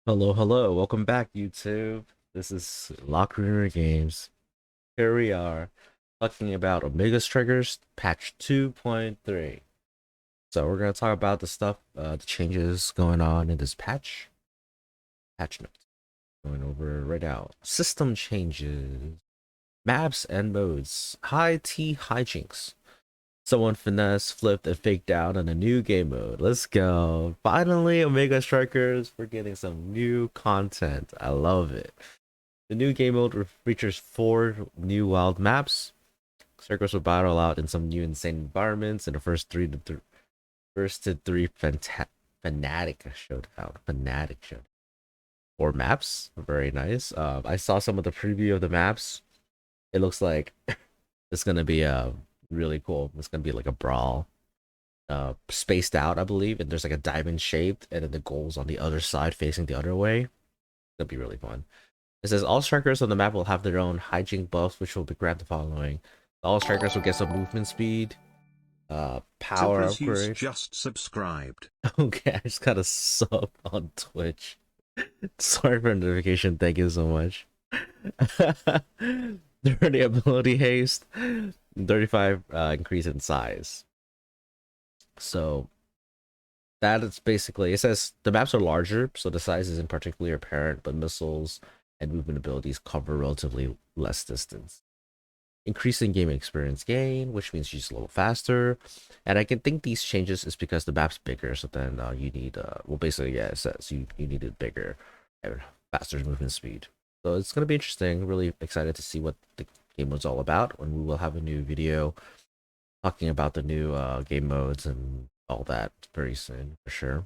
Hello, welcome back, YouTube. This is Lockruner Games. Here we are talking about Omega Strikers patch 2.3. So we're gonna talk about the stuff, the changes going on in this patch. Patch notes going over right now. System changes, maps and modes. High T hijinks. Someone finesse, flipped, and faked out on a new game mode. Let's go. Finally, Omega Strikers, we're getting some new content. I love it. The new game mode features 4 new wild maps. Circles will battle out in some new insane environments, and the first to three fanatic showdown. Fanatic showdown. 4 maps, very nice. I saw some of the preview of the maps. It looks like it's gonna be really cool. It's gonna be like a brawl, spaced out, I believe, and there's like a diamond shaped, and then the goals on the other side facing the other way. That'd be really fun. It says all strikers on the map will have their own hijink buffs, which will be grabbed the following. All strikers will get some movement speed, power Tempra's upgrade. just subscribed. Okay, I just got a sub on Twitch. Sorry for the notification. Thank you so much. 30 ability haste, 35 increase in size. So that is basically, it says the maps are larger, so the size isn't particularly apparent, but missiles and movement abilities cover relatively less distance. Increasing game experience gain, which means you just level faster. And I can think these changes is because the map's bigger, so then you need well, basically, yeah, it says you need it bigger and faster movement speed. So it's gonna be interesting. Really excited to see what the game mode's all about, and we will have a new video talking about the new game modes and all that very soon for sure.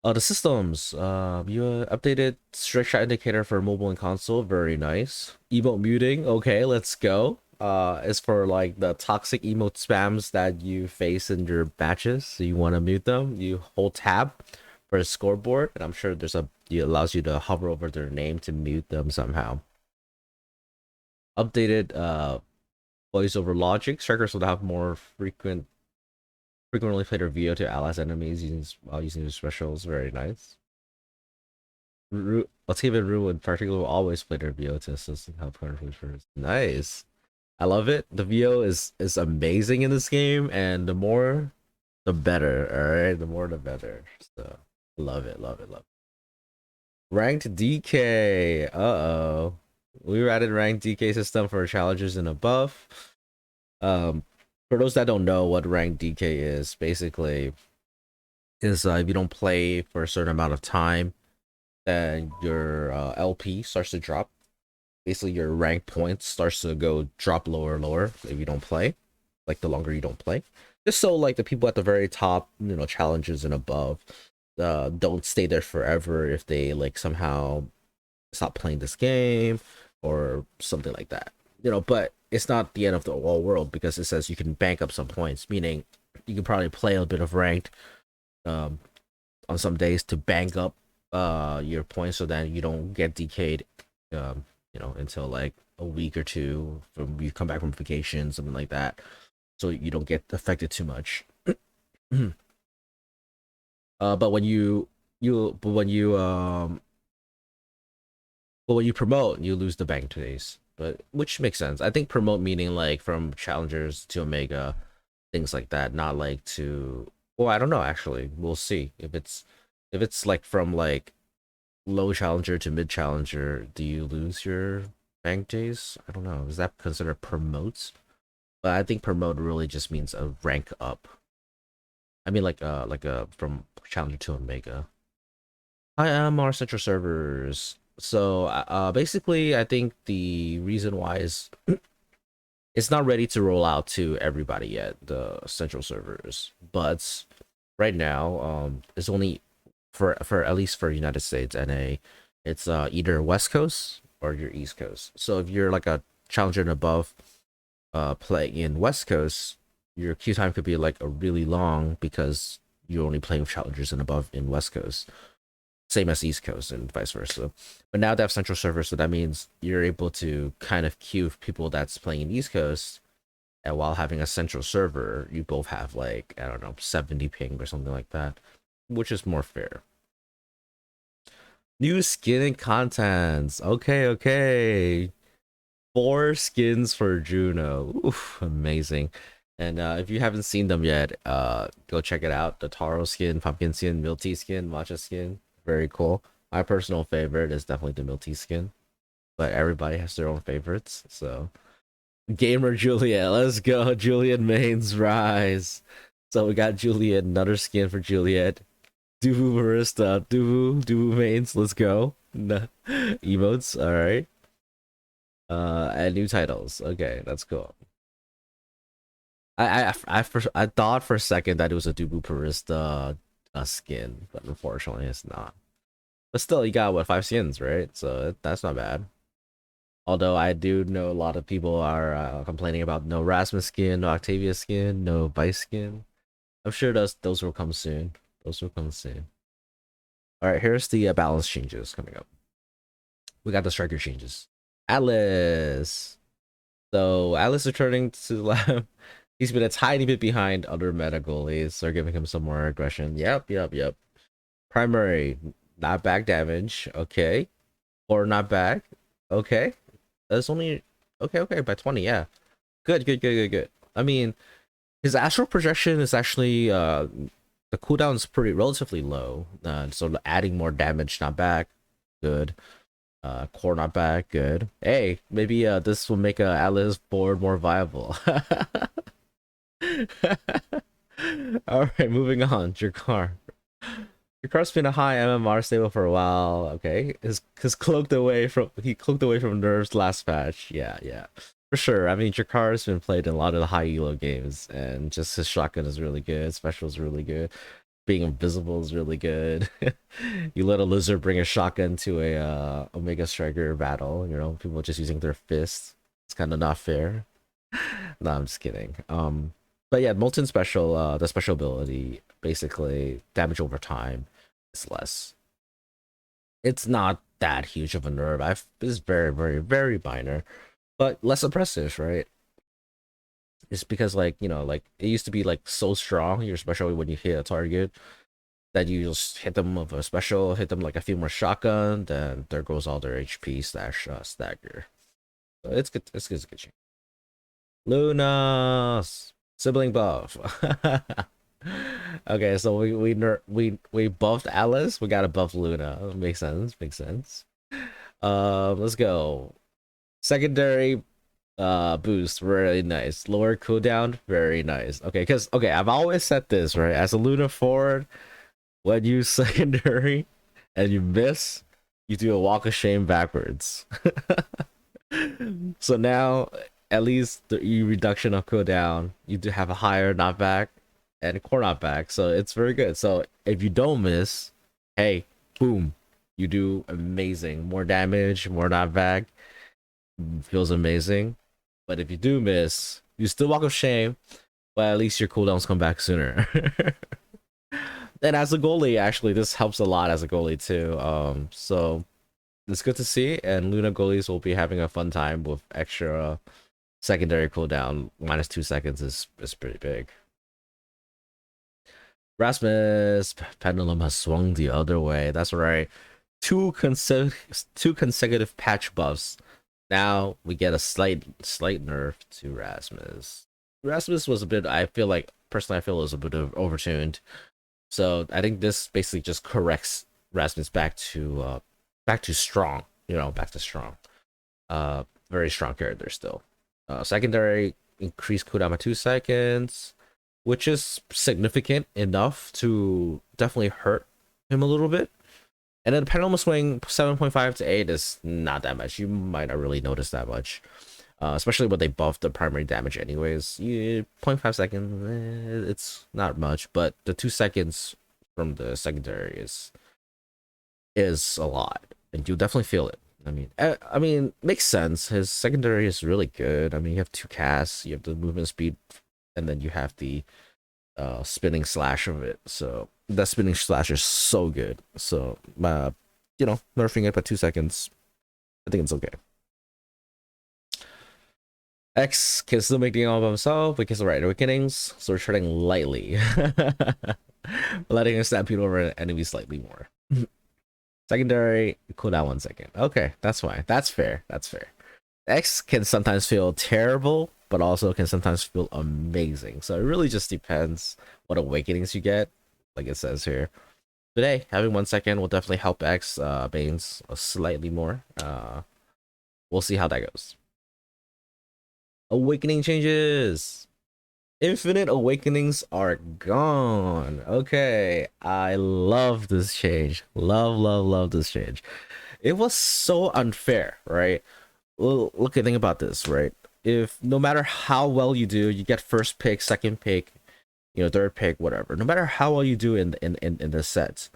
The systems. You updated strict shot indicator for mobile and console. Very nice. Emote muting. Okay, let's go. Is for like the toxic emote spams that you face in your matches. So you want to mute them. You hold tab for a scoreboard, and I'm sure there's it allows you to hover over their name to mute them somehow. Updated voiceover logic. Strikers will have more frequently played VO to allies enemies while using their specials. Very nice. Lativa and Rue in particular will always play their VO to assist and help counterfeit first. Nice. I love it. The VO is amazing in this game, and the more the better. Alright, the more the better. So love it, love it, love it. Ranked DK. Uh-oh. We added ranked DK system for challengers and above. Um for those that don't know what ranked DK is, basically is if you don't play for a certain amount of time, then your LP starts to drop. Basically, your rank points starts to go drop lower and lower if you don't play. Like the longer you don't play, just so like the people at the very top, challenges and above, don't stay there forever if they like somehow stop playing this game or something like that. But it's not the end of the whole world because it says you can bank up some points, meaning you can probably play a bit of ranked um, on some days to bank up your points so that you don't get decayed until like a week or two from you come back from vacation, something like that, so you don't get affected too much. But when you but when you but when you promote, you lose the bank days, but which makes sense. I think promote meaning like from challengers to Omega, things like that, not like to, well, I don't know, actually we'll see if it's like from like low challenger to mid challenger, do you lose your bank days? I don't know. Is that considered promotes? But I think promote really just means a rank up. I mean, like from challenger to omega. I am our central servers. So basically, I think the reason why is it's not ready to roll out to everybody yet, the central servers. But right now, it's only for at least for United States NA, it's either West Coast or your East Coast. So if you're like a challenger and above, playing in West Coast, your queue time could be like a really long because you're only playing with challengers and above in West Coast. Same as East Coast and vice versa. But now they have central servers, so that means you're able to kind of queue people that's playing in East Coast, and while having a central server, you both have like, I don't know, 70 ping or something like that, which is more fair. New skin and contents. Okay, okay. 4 skins for Juno. Oof, amazing. And if you haven't seen them yet, go check it out. The Taro skin, pumpkin skin, milk tea skin, matcha skin. Very cool. My personal favorite is definitely the milk tea skin, but everybody has their own favorites. So, Gamer Juliet, let's go. Juliet mains rise. So we got Juliet, another skin for Juliet. Duvu Barista, Duvu mains, let's go. Emotes, all right. And new titles. Okay, that's cool. I thought for a second that it was a Dubu Barista skin, but unfortunately it's not. But still, you got what, 5 skins, right? So that's not bad. Although I do know a lot of people are complaining about no Rasmus skin, no Octavia skin, no Vice skin. I'm sure those will come soon. Those will come soon. All right, here's the balance changes coming up. We got the striker changes. Atlas. So Atlas returning to the lab. He's been a tiny bit behind other meta goalies. They're giving him some more aggression. Yep. Primary, not back damage. Okay. Or not back. Okay. That's only okay by 20. Yeah. Good. I mean, his astral projection is actually the cooldown is pretty relatively low. So adding more damage, not back. Good. Core not back. Good. Hey, maybe this will make Atlas board more viable. All right, moving on. Jakar. Jakar's been a high MMR stable for a while. Okay, his cloaked away from Nerfs last patch. Yeah, for sure. I mean, Jakar's been played in a lot of the high elo games, and just his shotgun is really good. Special is really good. Being invisible is really good. You let a lizard bring a shotgun to a Omega Striker battle. You know, people just using their fists. It's kind of not fair. No, I'm just kidding. But yeah, Molten Special, the special ability, basically damage over time is less. It's not that huge of a nerf. It's very minor, but less oppressive, right? It's because like like it used to be like so strong, your special when you hit a target that you just hit them with a special, hit them like a few more shotgun, then there goes all their HP slash stagger. So it's good. It's a good change. Luna's sibling buff. Okay, so we buffed Alice. We gotta buff Luna. Makes sense. Makes sense. Let's go. Secondary boost, very nice. Lower cooldown, very nice. Okay, because I've always said this, right? As a Luna forward, when you secondary and you miss, you do a walk of shame backwards. So now at least the reduction of cooldown, you do have a higher knockback and core knockback, so it's very good. So if you don't miss, hey, boom, you do amazing. More damage, more knockback, feels amazing. But if you do miss, you still walk of shame, but at least your cooldowns come back sooner. And as a goalie, actually, this helps a lot as a goalie too. So it's good to see, and Luna goalies will be having a fun time with extra secondary cooldown. -2 seconds is pretty big. Rasmus pendulum has swung the other way. That's right. Two consecutive patch buffs. Now we get a slight nerf to Rasmus. Rasmus was a bit, I feel like personally it was a bit of overtuned. So I think this basically just corrects Rasmus back to strong, back to strong. Very strong character still. Secondary increased cooldown by 2 seconds, which is significant enough to definitely hurt him a little bit. And then the pendulum swing 7.5 to 8 is not that much. You might not really notice that much. Especially when they buff the primary damage anyways. 0.5 seconds, it's not much, but the 2 seconds from the secondary is a lot, and you'll definitely feel it. I mean, makes sense. His secondary is really good. I mean, you have 2 casts, you have the movement speed, and then you have the spinning slash of it. So that spinning slash is so good. So nerfing it by 2 seconds, I think it's okay. X can still make the all by himself because of right awakenings, so we're treading lightly. Letting him stampede over enemies slightly more. Secondary, cooldown 1 second. Okay, that's fine. That's fair. That's fair. X can sometimes feel terrible, but also can sometimes feel amazing. So it really just depends what awakenings you get, like it says here. Today, having 1 second will definitely help X Banes slightly more. We'll see how that goes. Awakening changes. Infinite awakenings are gone. Okay, I love this change. Love this change. It was so unfair, right? Well, look at think about this, right? If no matter how well you do, you get first pick, second pick, third pick, whatever. No matter how well you do in the sets,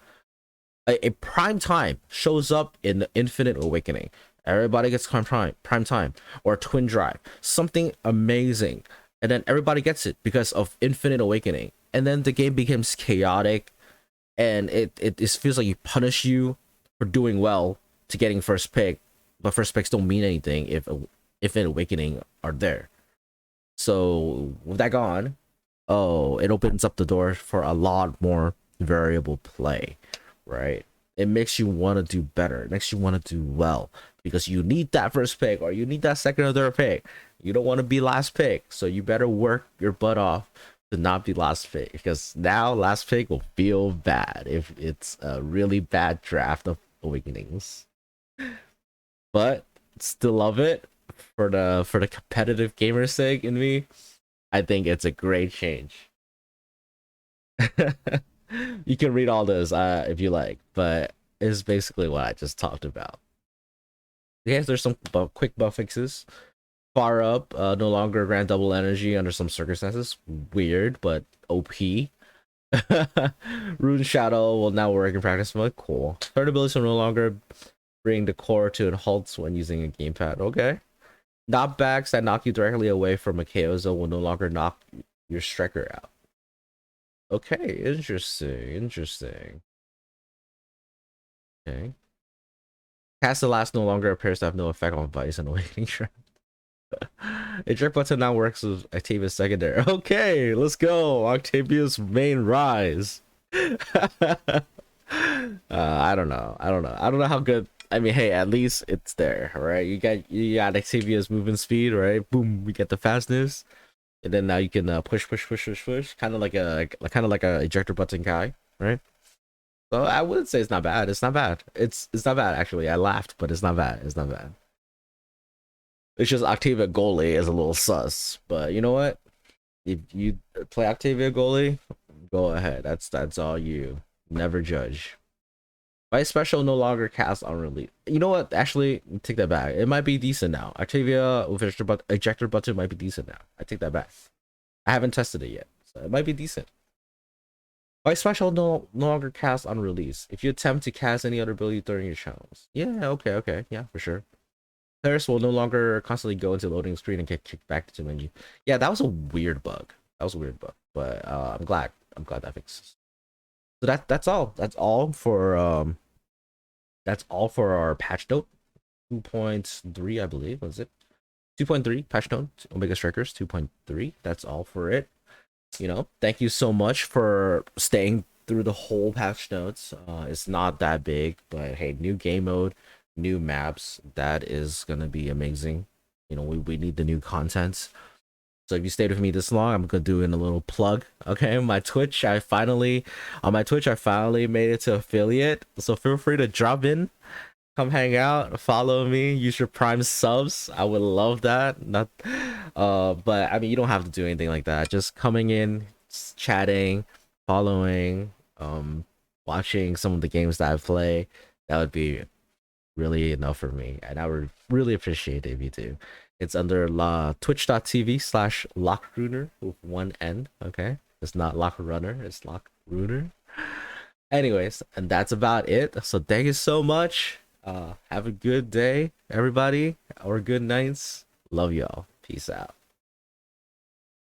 a prime time shows up in the Infinite Awakening. Everybody gets prime time, or twin drive, something amazing, and then everybody gets it because of Infinite Awakening, and then the game becomes chaotic, and it just feels like you punish you for doing well to getting first pick, but first picks don't mean anything if Infinite Awakening are there. So with that gone, oh, it opens up the door for a lot more variable play, right? It makes you want to do better. It makes you want to do well because you need that first pick or you need that second or third pick. You don't want to be last pick, so you better work your butt off to not be last pick because now last pick will feel bad if it's a really bad draft of Awakenings. But still love it for the competitive gamer's sake in me. I think it's a great change. You can read all this if you like, but it's basically what I just talked about. Okay, there's some quick buff fixes. Far up, no longer grant double energy under some circumstances. Weird, but OP. Rune Shadow will now work in practice mode. Cool. Third abilities will no longer bring the core to a halt when using a gamepad. Okay. Knockbacks that knock you directly away from a KO zone will no longer knock your striker out. Okay, interesting. Okay. Cast the last no longer appears to have no effect on Vice and Awakening Trap. Eject button now works with Octavia's secondary. Okay, let's go. Octavia's main rise. I don't know. I don't know how good. I mean, hey, at least it's there, right? You got Octavia's movement speed, right? Boom, we get the fastness, and then now you can push, kind of like a ejector button guy, right? So I wouldn't say it's not bad. It's not bad. It's not bad actually. I laughed, but it's not bad. It's not bad. It's just Octavia goalie is a little sus, but you know what? If you play Octavia goalie, go ahead. That's all you. Never judge. Vice special no longer cast on release. You know what? Actually, take that back. It might be decent now. Octavia with ejector button might be decent now. I take that back. I haven't tested it yet, so it might be decent. Vice special no longer cast on release. If you attempt to cast any other ability during your channels. Yeah, okay. Yeah, for sure. Players will no longer constantly go into loading screen and get kicked back to menu. Yeah, that was a weird bug. But I'm glad that fixes. So that's all. That's all for our patch note 2.3, I believe. Was it 2.3 patch note Omega Strikers 2.3? That's all for it. Thank you so much for staying through the whole patch notes. It's not that big, but hey, new game mode, new maps, that is gonna be amazing. We need the new content. So if you stayed with me this long, I'm gonna do in a little plug. Okay, my Twitch, I finally made it to affiliate. So feel free to drop in, come hang out, follow me, use your Prime subs. I would love that. Not, but I mean, you don't have to do anything like that. Just coming in, chatting, following, watching some of the games that I play. That would be really enough for me, and I would really appreciate it if you do. It's under twitch.tv/Lockruner with one N. Okay, it's not Lockrunner, it's Lockruner. Anyways, and that's about it. So thank you so much. Have a good day, everybody, or good nights. Love y'all. Peace out.